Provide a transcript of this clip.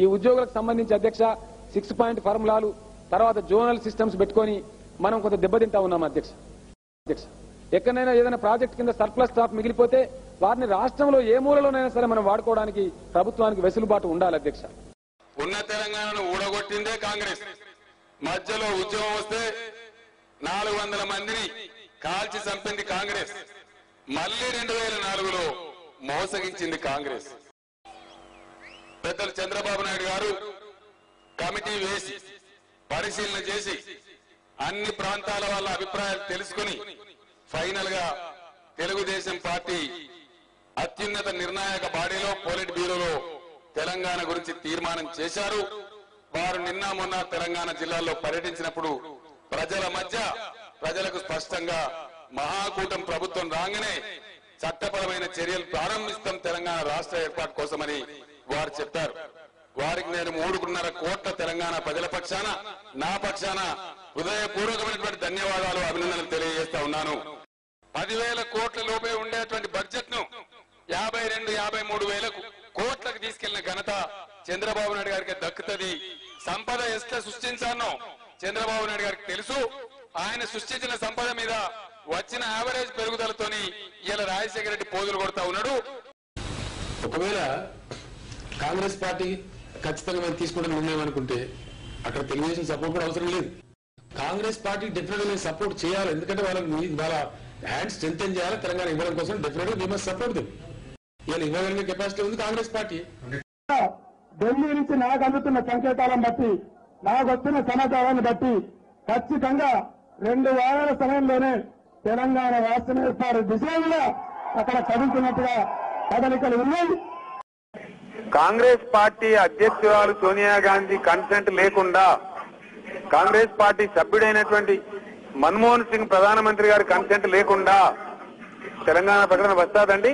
ఈ ఉద్యోగులకు సంబంధించి అధ్యక్ష 6 పాయింట్ ఫార్ములాలు తర్వాత జోనల్ సిస్టమ్స్ పెట్టుకొని మనం కొంత దెబ్బతింటా ఉన్నాం అధ్యక్ష. ఎక్కడైనా ఏదైనా ప్రాజెక్ట్ కింద సర్ప్లస్ స్టాక్ మిగిలిపోతే వారిని రాష్ట్రంలో ఏ మూలలోనైనా సరే మనం వాడుకోవడానికి ప్రభుత్వానికి వెసులుబాటు ఉండాలి అధ్యక్ష. ఉన్న తెలంగాణను ఊడగొట్టిందే కాంగ్రెస్. మధ్యలో ఉద్యమం వస్తే 400 మందిని కాల్చి చంపింది కాంగ్రెస్. మళ్లీ 2004లో మోసగించింది కాంగ్రెస్. పెద్దలు చంద్రబాబు నాయుడు గారు కమిటీ వేసి పరిశీలన చేసి అన్ని ప్రాంతాల వాళ్ళ అభిప్రాయాలు తెలుసుకుని ఫైనల్ గా తెలుగుదేశం పార్టీ అత్యున్నత నిర్ణాయక బాడీలో పోలిట్ బ్యూరోలో తెలంగాణ గురించి తీర్మానం చేశారు. వారు నిన్న మొన్న తెలంగాణ జిల్లాల్లో పర్యటించినప్పుడు ప్రజల మధ్య ప్రజలకు స్పష్టంగా మహాకూటమి ప్రభుత్వం రాగానే చట్టపరమైన చర్యలు ప్రారంభిస్తాం తెలంగాణ రాష్ట్ర ఏర్పాటు కోసమని వారు చెప్పారు. వారికి నేను 3.5 కోట్ల తెలంగాణ ప్రజల పక్షాన నా పక్షాన హృదయపూర్వకమైనటువంటి ధన్యవాదాలు అభినందనలు తెలియజేస్తా ఉన్నాను. 10,000 కోట్ల లోపే ఉండేటువంటి బడ్జెట్ ను 52-53 వేల కోట్లకు తీసుకెళ్లిన ఘనత చంద్రబాబు నాయుడు గారికి దక్కుతుంది. సంపద ఎట్లా సృష్టించానో చంద్రబాబు నాయుడు గారికి తెలుసు. ఆయన సృష్టించిన సంపద మీద వచ్చిన యావరేజ్ పెరుగుదలతోని ఇలా రాజశేఖర రెడ్డి పోజులు కొడతా ఉన్నాడు. ఒకవేళ కాంగ్రెస్ పార్టీ ఖచ్చితంగా మేము తీసుకుంటే నిర్ణయం అనుకుంటే అక్కడ తెలుగుదేశం సపోర్ట్ కూడా అవసరం లేదు. కాంగ్రెస్ పార్టీ డెఫినెట్ గా సపోర్ట్ చేయాలి. ఎందుకంటే వాళ్ళ హ్యాండ్ స్ట్రెంథెన్ చేయాలి. తెలంగాణ ఇవ్వడం కోసం డెఫినెట్ గా వీ మస్ట్ సపోర్ట్ దెమ్. ఇలా ఇవ్వగలిగే కెపాసిటీ ఉంది కాంగ్రెస్ పార్టీ. ఢిల్లీ నుంచి నాకు అందుతున్న సంకేతాలను బట్టి నాకు వచ్చిన సమాచారాన్ని బట్టి ఖచ్చితంగా 2 వారాల సమయంలోనే తెలంగాణ రాష్ట్రం ఏర్పాటు దిశగా అక్కడ కదులుతున్నట్టుగా కదలికలు ఉన్నాయి. కాంగ్రెస్ పార్టీ అధ్యక్షురాలు సోనియా గాంధీ కన్సెంట్ లేకుండా కాంగ్రెస్ పార్టీ సభ్యుడైనటువంటి మన్మోహన్ సింగ్ ప్రధానమంత్రి గారి కన్సెంట్ లేకుండా తెలంగాణ ప్రకటన వస్తాదండి.